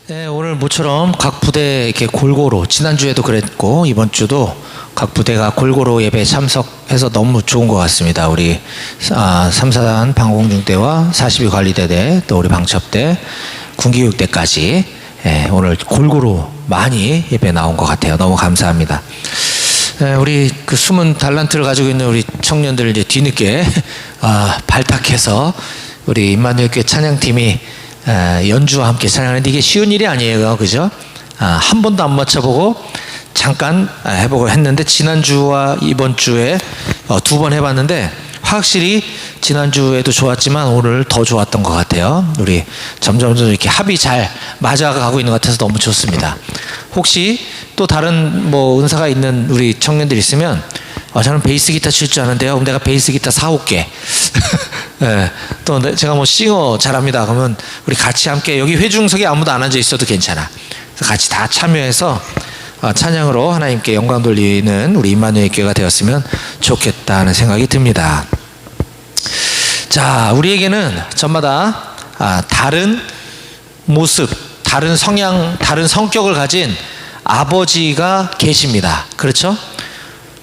네, 오늘 모처럼 각 부대 이렇게 골고루, 지난주에도 그랬고 이번 주도 각 부대가 골고루 예배에 참석해서 너무 좋은 것 같습니다. 우리 3사단 방공중대와 42 관리대대, 또 우리 방첩대, 군기육대까지 오늘 골고루 많이 예배 나온 것 같아요. 너무 감사합니다. 우리 그 숨은 달란트를 가지고 있는 우리 청년들 이제 뒤늦게 발탁해서 우리 임마누엘교회 찬양팀이 연주와 함께 찬양하는데 이게 쉬운 일이 아니에요, 그죠? 한 번도 안 맞춰보고 잠깐 해보고 했는데 지난주와 이번 주에 두 번 해봤는데 확실히 지난주에도 좋았지만 오늘 더 좋았던 것 같아요. 우리 점점 이렇게 합이 잘 맞아가고 있는 것 같아서 너무 좋습니다. 혹시 또 다른 뭐 은사가 있는 우리 청년들 있으면 저는 베이스 기타 칠 줄 아는데요. 그럼 내가 베이스 기타 사올게. 네, 또 제가 뭐 싱어 잘합니다. 그러면 우리 같이 함께 여기 회중석에 아무도 안 앉아 있어도 괜찮아. 그래서 같이 다 참여해서 찬양으로 하나님께 영광 돌리는 우리 임마누엘 교회가 되었으면 좋겠다는 생각이 듭니다. 자, 우리에게는 저마다 다른 모습, 다른 성향, 다른 성격을 가진 아버지가 계십니다. 그렇죠?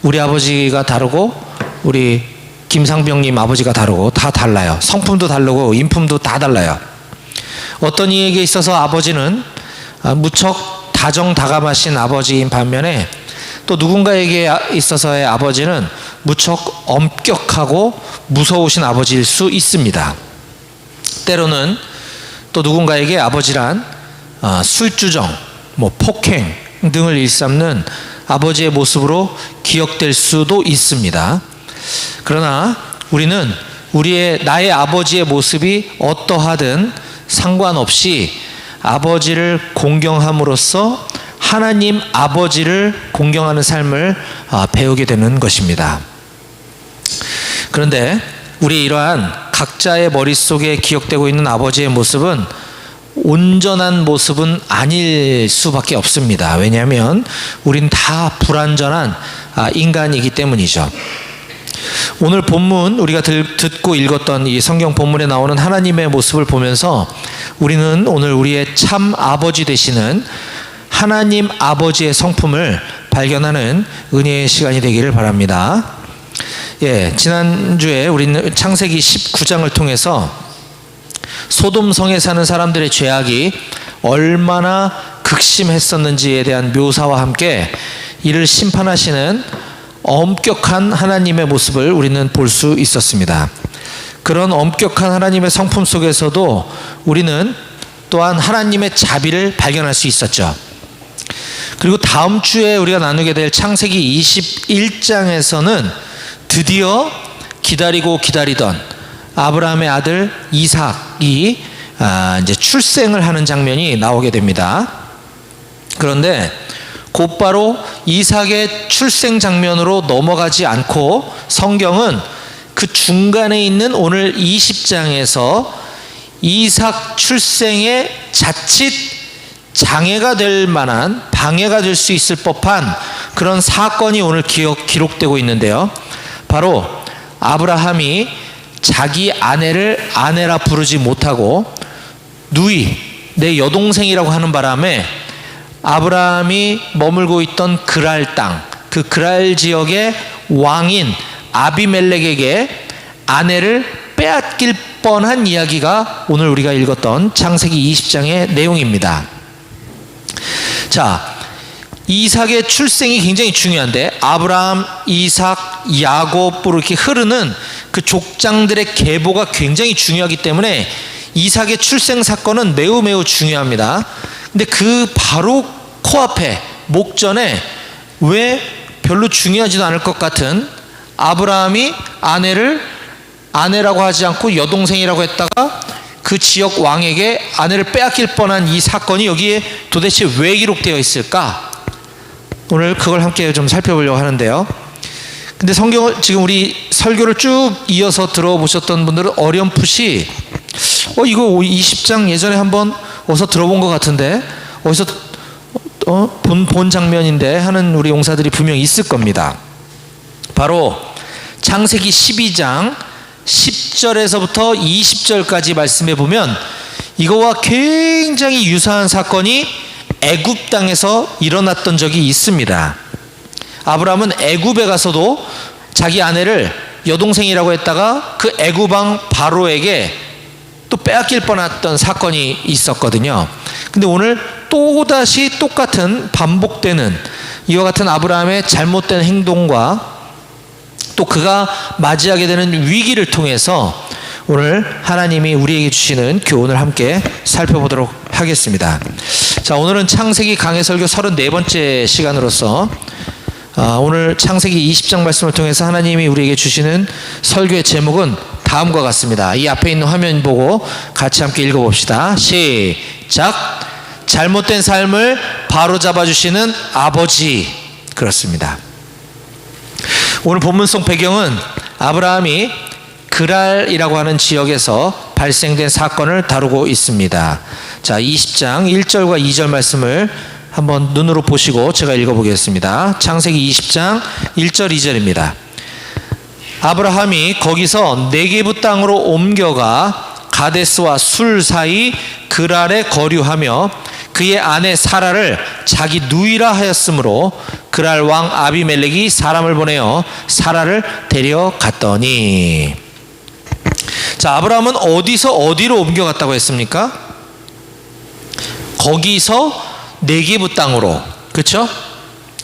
우리 아버지가 다르고 우리 김상병님 아버지가 다르고 다 달라요. 성품도 다르고 인품도 다 달라요. 어떤 이에게 있어서 아버지는 무척 다정다감하신 아버지인 반면에 또 누군가에게 있어서의 아버지는 무척 엄격하고 무서우신 아버지일 수 있습니다. 때로는 또 누군가에게 아버지란 술주정, 폭행 등을 일삼는 아버지의 모습으로 기억될 수도 있습니다. 그러나 우리는 나의 아버지의 모습이 어떠하든 상관없이 아버지를 공경함으로써 하나님 아버지를 공경하는 삶을 배우게 되는 것입니다. 그런데 우리 이러한 각자의 머릿속에 기억되고 있는 아버지의 모습은 온전한 모습은 아닐 수밖에 없습니다. 왜냐하면 우린 다 불완전한 인간이기 때문이죠. 오늘 본문 우리가 듣고 읽었던 이 성경 본문에 나오는 하나님의 모습을 보면서 우리는 오늘 우리의 참 아버지 되시는 하나님 아버지의 성품을 발견하는 은혜의 시간이 되기를 바랍니다. 지난주에 우리는 창세기 19장을 통해서 소돔성에 사는 사람들의 죄악이 얼마나 극심했었는지에 대한 묘사와 함께 이를 심판하시는 엄격한 하나님의 모습을 우리는 볼 수 있었습니다. 그런 엄격한 하나님의 성품 속에서도 우리는 또한 하나님의 자비를 발견할 수 있었죠. 그리고 다음 주에 우리가 나누게 될 창세기 21장에서는 드디어 기다리고 기다리던 아브라함의 아들 이삭이 이제 출생을 하는 장면이 나오게 됩니다. 그런데 곧바로 이삭의 출생 장면으로 넘어가지 않고 성경은 그 중간에 있는 오늘 20장에서 이삭 출생에 자칫 장애가 될 만한, 방해가 될 수 있을 법한 그런 사건이 오늘 기록되고 있는데요. 바로 아브라함이 자기 아내를 아내라 부르지 못하고 누이, 내 여동생이라고 하는 바람에 아브라함이 머물고 있던 그랄 땅, 그 그랄 지역의 왕인 아비멜렉에게 아내를 빼앗길 뻔한 이야기가 오늘 우리가 읽었던 창세기 20장의 내용입니다. 자, 이삭의 출생이 굉장히 중요한데 아브라함, 이삭, 야곱으로 이렇게 흐르는 그 족장들의 계보가 굉장히 중요하기 때문에 이삭의 출생 사건은 매우 매우 중요합니다. 근데 그 바로 코앞에 목전에 왜 별로 중요하지도 않을 것 같은 아브라함이 아내를 아내라고 하지 않고 여동생이라고 했다가 그 지역 왕에게 아내를 빼앗길 뻔한 이 사건이 여기에 도대체 왜 기록되어 있을까? 오늘 그걸 함께 좀 살펴보려고 하는데요. 근데 성경을 지금 우리 설교를 쭉 이어서 들어보셨던 분들은 어렴풋이 이거 20장 예전에 한번 어디서 들어본 것 같은데 어디서 본 장면인데 하는 우리 용사들이 분명히 있을 겁니다. 바로 창세기 12장 10절에서부터 20절까지 말씀해 보면 이거와 굉장히 유사한 사건이 애굽 땅에서 일어났던 적이 있습니다. 아브라함은 애굽에 가서도 자기 아내를 여동생이라고 했다가 그 애굽 왕 바로에게 또 빼앗길 뻔했던 사건이 있었거든요. 근데 오늘 또다시 똑같은 반복되는 이와 같은 아브라함의 잘못된 행동과 또 그가 맞이하게 되는 위기를 통해서 오늘 하나님이 우리에게 주시는 교훈을 함께 살펴보도록 하겠습니다. 자, 오늘은 창세기 강해 설교 34번째 시간으로서 오늘 창세기 20장 말씀을 통해서 하나님이 우리에게 주시는 설교의 제목은 다음과 같습니다. 이 앞에 있는 화면 보고 같이 함께 읽어봅시다. 시작. 잘못된 삶을 바로잡아 주시는 아버지. 그렇습니다. 오늘 본문송 배경은 아브라함이 그랄이라고 하는 지역에서 발생된 사건을 다루고 있습니다. 자, 20장 1절과 2절 말씀을 한번 눈으로 보시고 제가 읽어보겠습니다. 창세기 20장 1절 2절입니다. 아브라함이 거기서 네게부 땅으로 옮겨가 가데스와 술 사이 그랄에 거류하며 그의 아내 사라를 자기 누이라 하였으므로 그랄 왕 아비멜렉이 사람을 보내어 사라를 데려갔더니. 자, 아브라함은 어디서 어디로 옮겨갔다고 했습니까? 거기서 네게부 땅으로. 그렇죠?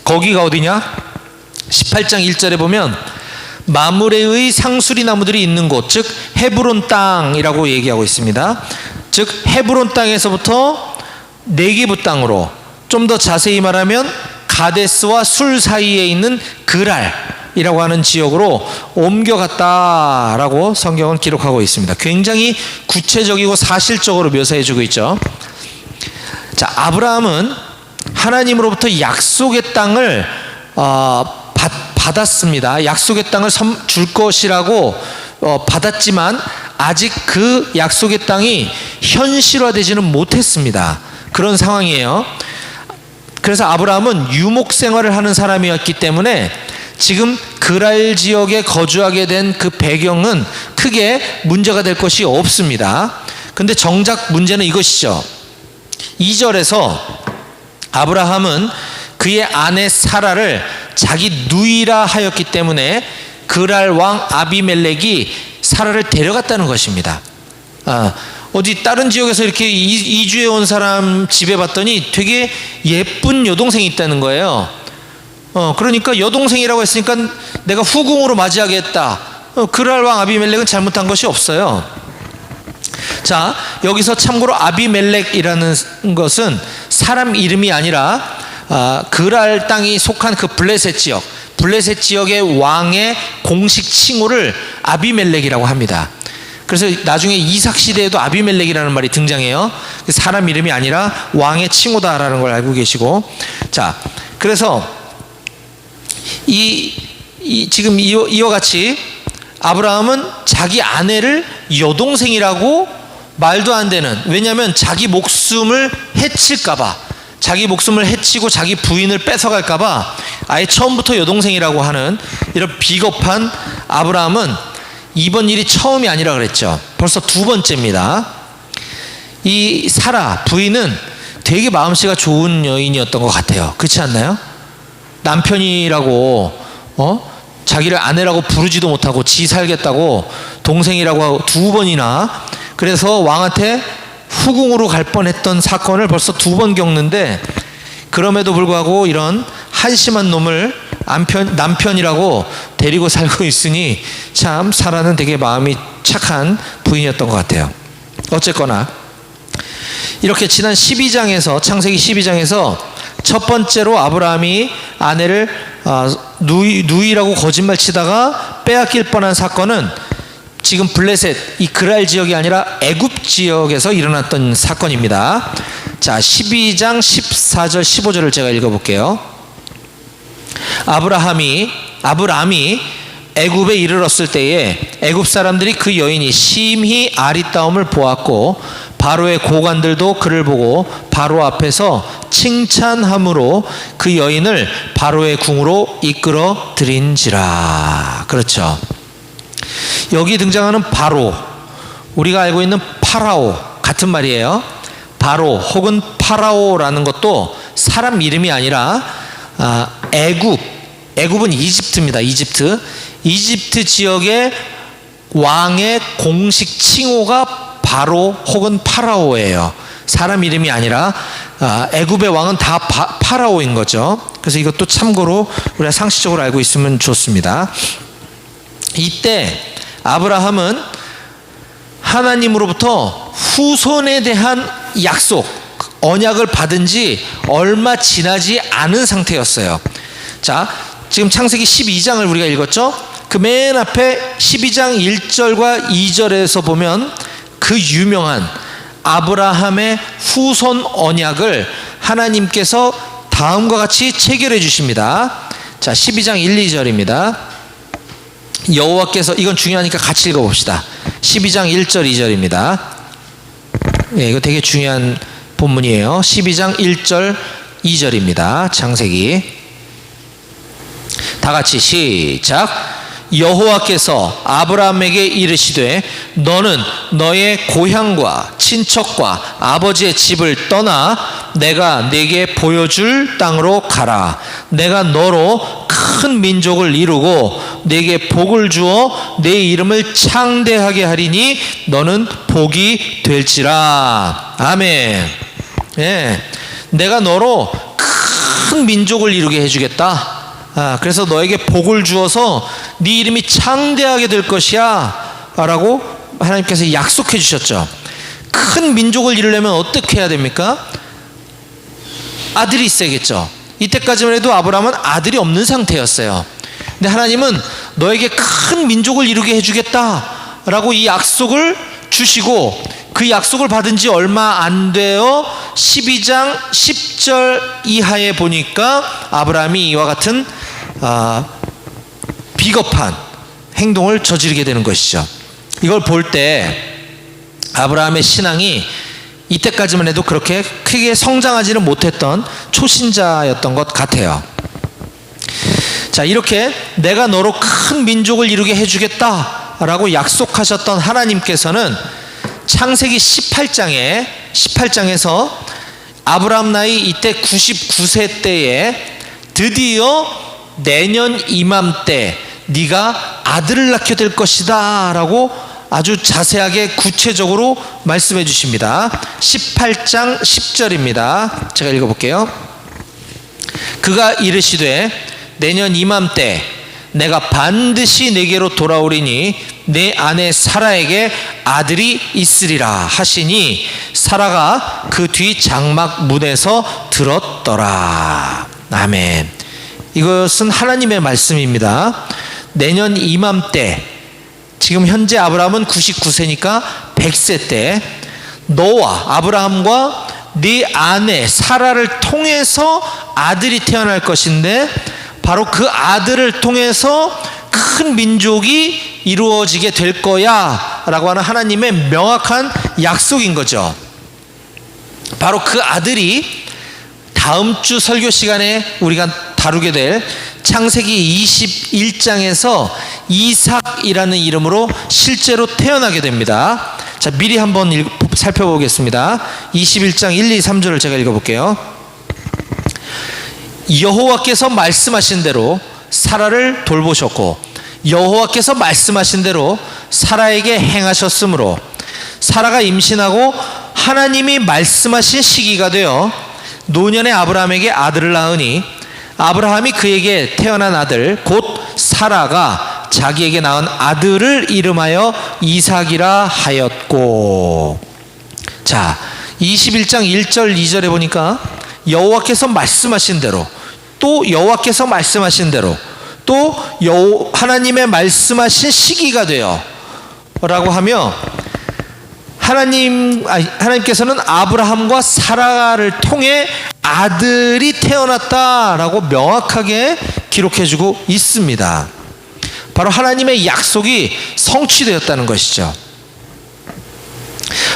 거기가 어디냐? 18장 1절에 보면 마므레의 상수리 나무들이 있는 곳, 즉 헤브론 땅이라고 얘기하고 있습니다. 즉 헤브론 땅에서부터 네게부 땅으로, 좀 더 자세히 말하면 가데스와 술 사이에 있는 그랄이라고 하는 지역으로 옮겨갔다라고 성경은 기록하고 있습니다. 굉장히 구체적이고 사실적으로 묘사해주고 있죠. 자, 아브라함은 하나님으로부터 약속의 땅을 받았습니다. 약속의 땅을 줄 것이라고 받았지만 아직 그 약속의 땅이 현실화되지는 못했습니다. 그런 상황이에요. 그래서 아브라함은 유목 생활을 하는 사람이었기 때문에 지금 그랄 지역에 거주하게 된 그 배경은 크게 문제가 될 것이 없습니다. 근데 정작 문제는 이것이죠. 2절에서 아브라함은 그의 아내 사라를 자기 누이라 하였기 때문에 그랄 왕 아비멜렉이 사라를 데려갔다는 것입니다. 어디 다른 지역에서 이렇게 이주해 온 사람 집에 봤더니 되게 예쁜 여동생이 있다는 거예요. 그러니까 여동생이라고 했으니까 내가 후궁으로 맞이하겠다. 그랄 왕 아비멜렉은 잘못한 것이 없어요. 자, 여기서 참고로 아비멜렉이라는 것은 사람 이름이 아니라 그랄 땅이 속한 그 블레셋 지역의 왕의 공식 칭호를 아비멜렉이라고 합니다. 그래서 나중에 이삭 시대에도 아비멜렉이라는 말이 등장해요. 사람 이름이 아니라 왕의 칭호다라는 걸 알고 계시고. 자, 그래서 지금 이와 같이 아브라함은 자기 아내를 여동생이라고 말도 안 되는, 왜냐하면 자기 목숨을 해칠까봐, 자기 목숨을 해치고 자기 부인을 뺏어갈까봐 아예 처음부터 여동생이라고 하는 이런 비겁한 아브라함은 이번 일이 처음이 아니라 그랬죠. 벌써 두 번째입니다. 이 사라 부인은 되게 마음씨가 좋은 여인이었던 것 같아요. 그렇지 않나요? 남편이라고 자기를 아내라고 부르지도 못하고 지 살겠다고 동생이라고 두 번이나, 그래서 왕한테 후궁으로 갈 뻔했던 사건을 벌써 두 번 겪는데, 그럼에도 불구하고 이런 한심한 놈을 남편이라고 데리고 살고 있으니 참 사라는 되게 마음이 착한 부인이었던 것 같아요. 어쨌거나 이렇게 지난 12장에서 창세기 12장에서 첫 번째로 아브라함이 아내를 누이라고 거짓말 치다가 빼앗길 뻔한 사건은 지금 블레셋 이 그랄 지역이 아니라 애굽 지역에서 일어났던 사건입니다. 자, 12장 14절 15절을 제가 읽어볼게요. 아브라함이 애굽에 이르렀을 때에 애굽 사람들이 그 여인이 심히 아리따움을 보았고 바로의 고관들도 그를 보고 바로 앞에서 칭찬함으로 그 여인을 바로의 궁으로 이끌어 들인지라. 그렇죠. 여기 등장하는 바로, 우리가 알고 있는 파라오 같은 말이에요. 바로 혹은 파라오라는 것도 사람 이름이 아니라 애굽은 이집트입니다. 이집트 지역의 왕의 공식 칭호가 바로 혹은 파라오예요. 사람 이름이 아니라 애굽의 왕은 다 파라오인 거죠. 그래서 이것도 참고로 우리가 상식적으로 알고 있으면 좋습니다. 이때 아브라함은 하나님으로부터 후손에 대한 약속, 언약을 받은 지 얼마 지나지 않은 상태였어요. 자, 지금 창세기 12장을 우리가 읽었죠? 그 맨 앞에 12장 1절과 2절에서 보면 그 유명한 아브라함의 후손 언약을 하나님께서 다음과 같이 체결해 주십니다. 자, 12장 1, 2절입니다. 여호와께서, 이건 중요하니까 같이 읽어봅시다. 12장 1절 2절입니다. 네, 이거 되게 중요한 본문이에요. 12장 1절 2절입니다. 창세기. 다 같이 시작. 여호와께서 아브라함에게 이르시되 너는 너의 고향과 친척과 아버지의 집을 떠나 내가 네게 보여줄 땅으로 가라. 내가 너로 큰 민족을 이루고 네게 복을 주어 네 이름을 창대하게 하리니 너는 복이 될지라. 아멘. 예, 내가 너로 큰 민족을 이루게 해주겠다. 그래서 너에게 복을 주어서 네 이름이 창대하게 될 것이야 라고 하나님께서 약속해 주셨죠. 큰 민족을 이루려면 어떻게 해야 됩니까? 아들이 있어야겠죠. 이때까지만 해도 아브라함은 아들이 없는 상태였어요. 근데 하나님은 너에게 큰 민족을 이루게 해주겠다 라고 이 약속을 주시고, 그 약속을 받은 지 얼마 안 돼요. 12장 10절 이하에 보니까 아브라함이 이와 같은 비겁한 행동을 저지르게 되는 것이죠. 이걸 볼 때 아브라함의 신앙이 이때까지만 해도 그렇게 크게 성장하지는 못했던 초신자였던 것 같아요. 자, 이렇게 내가 너로 큰 민족을 이루게 해주겠다라고 약속하셨던 하나님께서는 창세기 18장에서 아브라함 나이 이때 99세 때에 드디어 내년 이맘때 네가 아들을 낳게 될 것이다 라고 아주 자세하게 구체적으로 말씀해 주십니다. 18장 10절입니다. 제가 읽어볼게요. 그가 이르시되 내년 이맘때 내가 반드시 네게로 돌아오리니 내 아내 사라에게 아들이 있으리라 하시니 사라가 그 뒤 장막 문에서 들었더라. 아멘. 이것은 하나님의 말씀입니다. 내년 이맘때, 지금 현재 아브라함은 99세니까 100세 때 너와 아브라함과 네 아내 사라를 통해서 아들이 태어날 것인데, 바로 그 아들을 통해서 큰 민족이 이루어지게 될 거야 라고 하는 하나님의 명확한 약속인 거죠. 바로 그 아들이 다음 주 설교 시간에 우리가 다루게 될 창세기 21장에서 이삭이라는 이름으로 실제로 태어나게 됩니다. 자, 미리 한번 살펴보겠습니다. 21장 1, 2, 3절을 제가 읽어볼게요. 여호와께서 말씀하신 대로 사라를 돌보셨고 여호와께서 말씀하신 대로 사라에게 행하셨으므로 사라가 임신하고 하나님이 말씀하신 시기가 되어 노년의 아브라함에게 아들을 낳으니 아브라함이 그에게 태어난 아들 곧 사라가 자기에게 낳은 아들을 이름하여 이삭이라 하였고. 자, 21장 1절 2절에 보니까 여호와께서 말씀하신 대로, 또 여호와께서 말씀하신 대로, 또 하나님의 말씀하신 시기가 되어 라고 하며 하나님께서는 아브라함과 사라를 통해 아들이 태어났다라고 명확하게 기록해주고 있습니다. 바로 하나님의 약속이 성취되었다는 것이죠.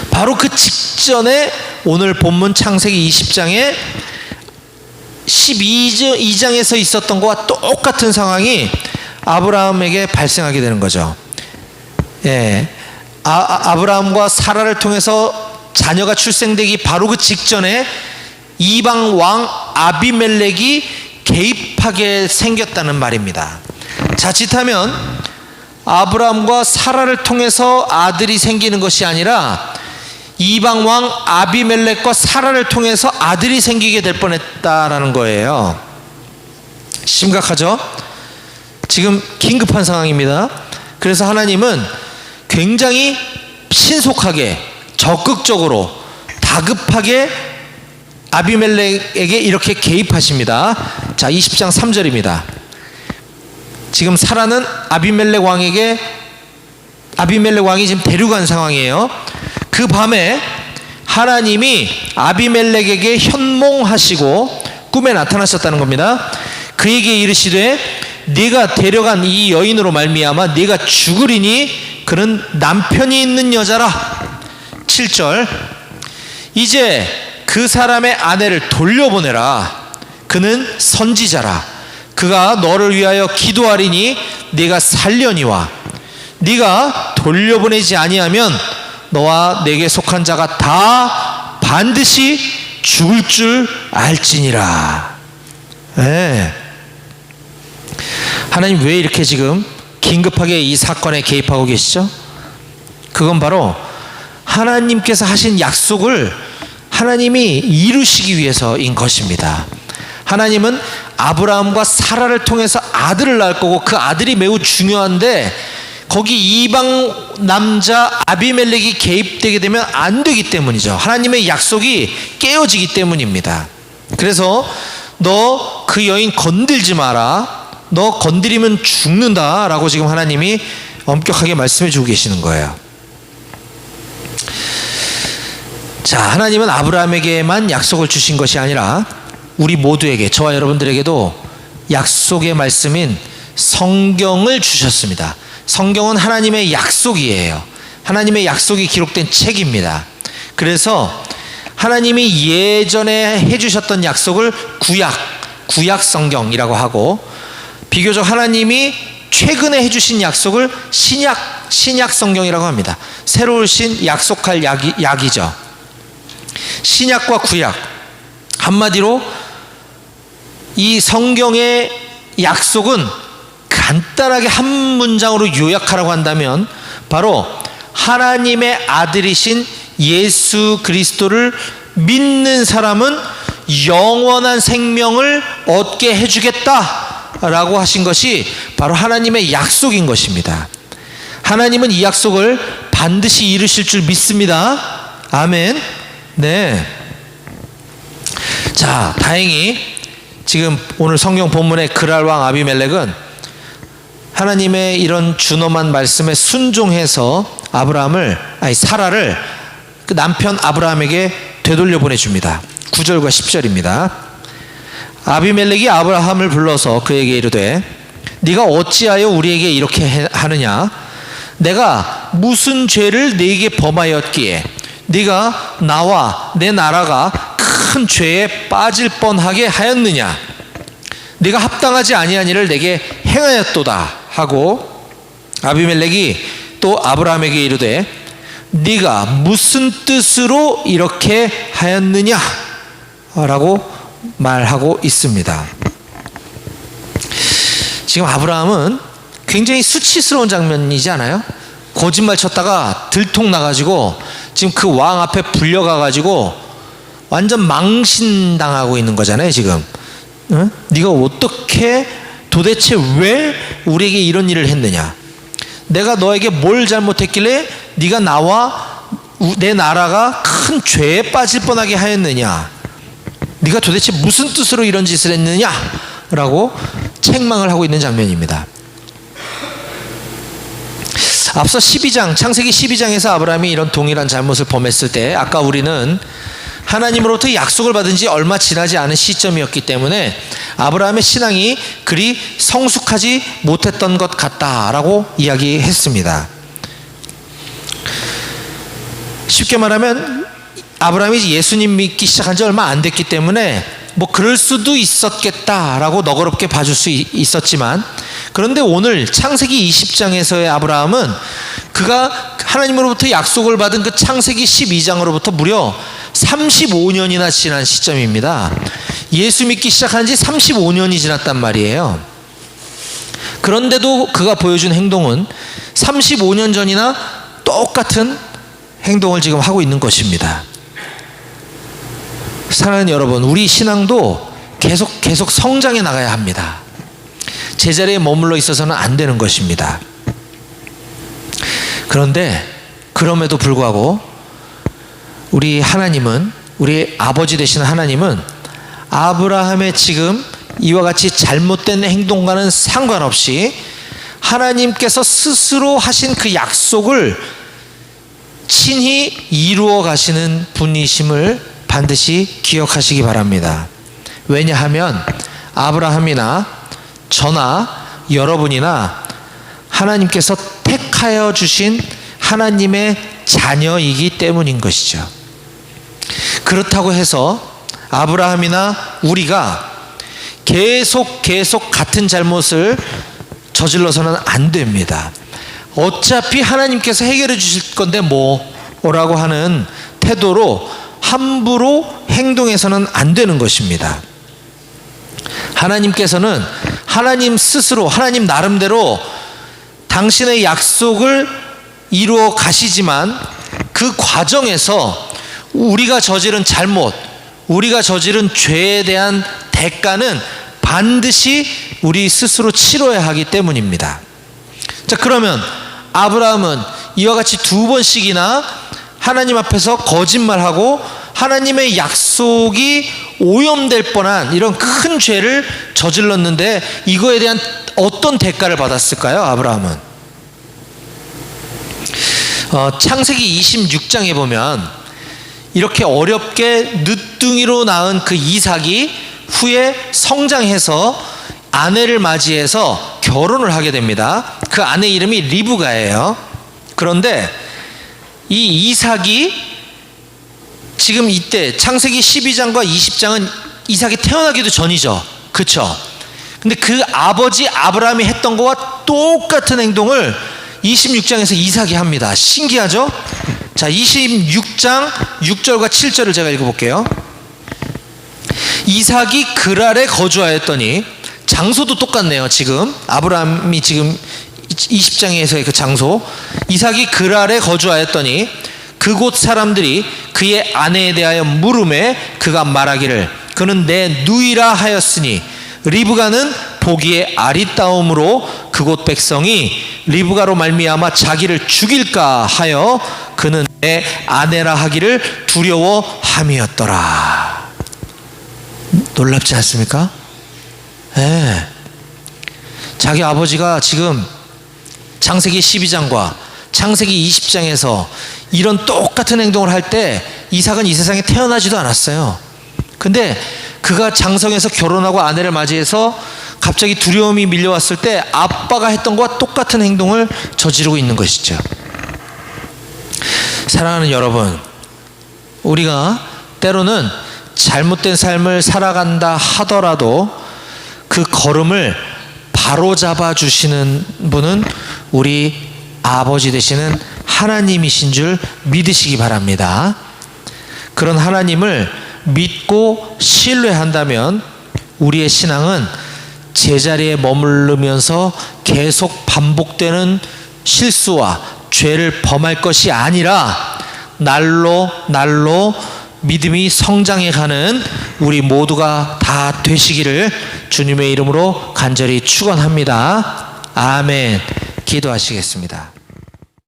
바로 그 직전에 오늘 본문 창세기 20장에 12장에서 있었던 것과 똑같은 상황이 아브라함에게 발생하게 되는 거죠. 예, 아브라함과 사라를 통해서 자녀가 출생되기 바로 그 직전에 이방 왕 아비멜렉이 개입하게 생겼다는 말입니다. 자칫하면 아브라함과 사라를 통해서 아들이 생기는 것이 아니라 이방 왕 아비멜렉과 사라를 통해서 아들이 생기게 될 뻔했다라는 거예요. 심각하죠? 지금 긴급한 상황입니다. 그래서 하나님은 굉장히 신속하게, 적극적으로, 다급하게 아비멜렉에게 이렇게 개입하십니다. 자, 20장 3절입니다. 지금 사라는 아비멜렉 왕이 지금 데려간 상황이에요. 그 밤에 하나님이 아비멜렉에게 현몽하시고 꿈에 나타나셨다는 겁니다. 그에게 이르시되 네가 데려간 이 여인으로 말미암아 네가 죽으리니 그는 남편이 있는 여자라. 7절 이제 그 사람의 아내를 돌려보내라. 그는 선지자라. 그가 너를 위하여 기도하리니 네가 살려니와 네가 돌려보내지 아니하면 너와 내게 속한 자가 다 반드시 죽을 줄 알지니라. 네. 하나님 왜 이렇게 지금 긴급하게 이 사건에 개입하고 계시죠? 그건 바로 하나님께서 하신 약속을 하나님이 이루시기 위해서인 것입니다. 하나님은 아브라함과 사라를 통해서 아들을 낳을 거고 그 아들이 매우 중요한데 거기 이방 남자 아비멜렉이 개입되게 되면 안 되기 때문이죠. 하나님의 약속이 깨어지기 때문입니다. 그래서 너 그 여인 건들지 마라. 너 건드리면 죽는다 라고 지금 하나님이 엄격하게 말씀해 주고 계시는 거예요. 자, 하나님은 아브라함에게만 약속을 주신 것이 아니라 우리 모두에게, 저와 여러분들에게도 약속의 말씀인 성경을 주셨습니다. 성경은 하나님의 약속이에요. 하나님의 약속이 기록된 책입니다. 그래서 하나님이 예전에 해주셨던 약속을 구약 성경이라고 하고, 비교적 하나님이 최근에 해주신 약속을 신약 성경이라고 합니다. 새로 오신 약속할 약이죠. 신약과 구약, 한마디로 이 성경의 약속은 간단하게 한 문장으로 요약하라고 한다면 바로 하나님의 아들이신 예수 그리스도를 믿는 사람은 영원한 생명을 얻게 해주겠다라고 하신 것이 바로 하나님의 약속인 것입니다. 하나님은 이 약속을 반드시 이루실 줄 믿습니다. 아멘. 네. 자, 다행히 지금 오늘 성경 본문의 그랄 왕 아비멜렉은 하나님의 이런 준엄한 말씀에 순종해서 사라를 그 남편 아브라함에게 되돌려 보내줍니다. 9절과 10절입니다. 아비멜렉이 아브라함을 불러서 그에게 이르되 네가 어찌하여 우리에게 이렇게 하느냐? 내가 무슨 죄를 네게 범하였기에 네가 나와 내 나라가 큰 죄에 빠질 뻔하게 하였느냐? 네가 합당하지 아니한 일을 내게 행하였도다 하고, 아비멜렉이 또 아브라함에게 이르되 네가 무슨 뜻으로 이렇게 하였느냐? 라고 말하고 있습니다. 지금 아브라함은 굉장히 수치스러운 장면이지 않아요? 거짓말 쳤다가 들통나가지고 지금 그 왕 앞에 불려가가지고 완전 망신당하고 있는 거잖아요 지금. 응? 네가 어떻게, 도대체 왜 우리에게 이런 일을 했느냐? 내가 너에게 뭘 잘못했길래 네가 나와 내 나라가 큰 죄에 빠질 뻔하게 하였느냐? 네가 도대체 무슨 뜻으로 이런 짓을 했느냐? 라고 책망을 하고 있는 장면입니다. 앞서 창세기 12장에서 아브라함이 이런 동일한 잘못을 범했을 때 아까 우리는 하나님으로부터 약속을 받은 지 얼마 지나지 않은 시점이었기 때문에 아브라함의 신앙이 그리 성숙하지 못했던 것 같다라고 이야기했습니다. 쉽게 말하면 아브라함이 예수님 믿기 시작한 지 얼마 안 됐기 때문에 뭐 그럴 수도 있었겠다라고 너그럽게 봐줄 수 있었지만, 그런데 오늘 창세기 20장에서의 아브라함은 그가 하나님으로부터 약속을 받은 그 창세기 12장으로부터 무려 35년이나 지난 시점입니다. 예수 믿기 시작한 지 35년이 지났단 말이에요. 그런데도 그가 보여준 행동은 35년 전이나 똑같은 행동을 지금 하고 있는 것입니다. 사랑하는 여러분, 우리 신앙도 계속 성장해 나가야 합니다. 제자리에 머물러 있어서는 안 되는 것입니다. 그런데 그럼에도 불구하고 우리 하나님은, 우리 아버지 되시는 하나님은 아브라함의 지금 이와 같이 잘못된 행동과는 상관없이 하나님께서 스스로 하신 그 약속을 친히 이루어 가시는 분이심을 반드시 기억하시기 바랍니다. 왜냐하면 아브라함이나 저나 여러분이나 하나님께서 택하여 주신 하나님의 자녀이기 때문인 것이죠. 그렇다고 해서 아브라함이나 우리가 계속 같은 잘못을 저질러서는 안 됩니다. 어차피 하나님께서 해결해 주실 건데 뭐라고 하는 태도로 함부로 행동해서는 안 되는 것입니다. 하나님께서는 하나님 스스로, 하나님 나름대로 당신의 약속을 이루어 가시지만 그 과정에서 우리가 저지른 잘못, 우리가 저지른 죄에 대한 대가는 반드시 우리 스스로 치러야 하기 때문입니다. 자, 그러면 아브라함은 이와 같이 2번씩이나 하나님 앞에서 거짓말하고 하나님의 약속이 오염될 뻔한 이런 큰 죄를 저질렀는데 이거에 대한 어떤 대가를 받았을까요? 아브라함은 창세기 26장에 보면 이렇게 어렵게 늦둥이로 낳은 그 이삭이 후에 성장해서 아내를 맞이해서 결혼을 하게 됩니다. 그 아내 이름이 리브가예요. 그런데 이 이삭이 지금 이때 창세기 12장과 20장은 이삭이 태어나기도 전이죠. 그렇죠? 근데 그 아버지 아브라함이 했던 것과 똑같은 행동을 26장에서 이삭이 합니다. 신기하죠? 자, 26장 6절과 7절을 제가 읽어볼게요. 이삭이 그랄에 거주하였더니, 장소도 똑같네요. 지금 아브라함이 지금 20장에서의 그 장소, 이삭이 그랄에 거주하였더니 그곳 사람들이 그의 아내에 대하여 물음에 그가 말하기를 그는 내 누이라 하였으니 리브가는 보기에 아리따움으로 그곳 백성이 리브가로 말미암아 자기를 죽일까 하여 그는 내 아내라 하기를 두려워함이었더라. 놀랍지 않습니까? 네. 자기 아버지가 지금 창세기 12장과 창세기 20장에서 이런 똑같은 행동을 할 때 이삭은 이 세상에 태어나지도 않았어요. 근데 그가 장성해서 결혼하고 아내를 맞이해서 갑자기 두려움이 밀려왔을 때 아빠가 했던 것과 똑같은 행동을 저지르고 있는 것이죠. 사랑하는 여러분, 우리가 때로는 잘못된 삶을 살아간다 하더라도 그 걸음을 바로잡아 주시는 분은 우리 아버지 되시는 하나님이신 줄 믿으시기 바랍니다. 그런 하나님을 믿고 신뢰한다면 우리의 신앙은 제자리에 머무르면서 계속 반복되는 실수와 죄를 범할 것이 아니라 날로 믿음이 성장해가는 우리 모두가 다 되시기를 주님의 이름으로 간절히 축원합니다. 아멘. 기도하시겠습니다.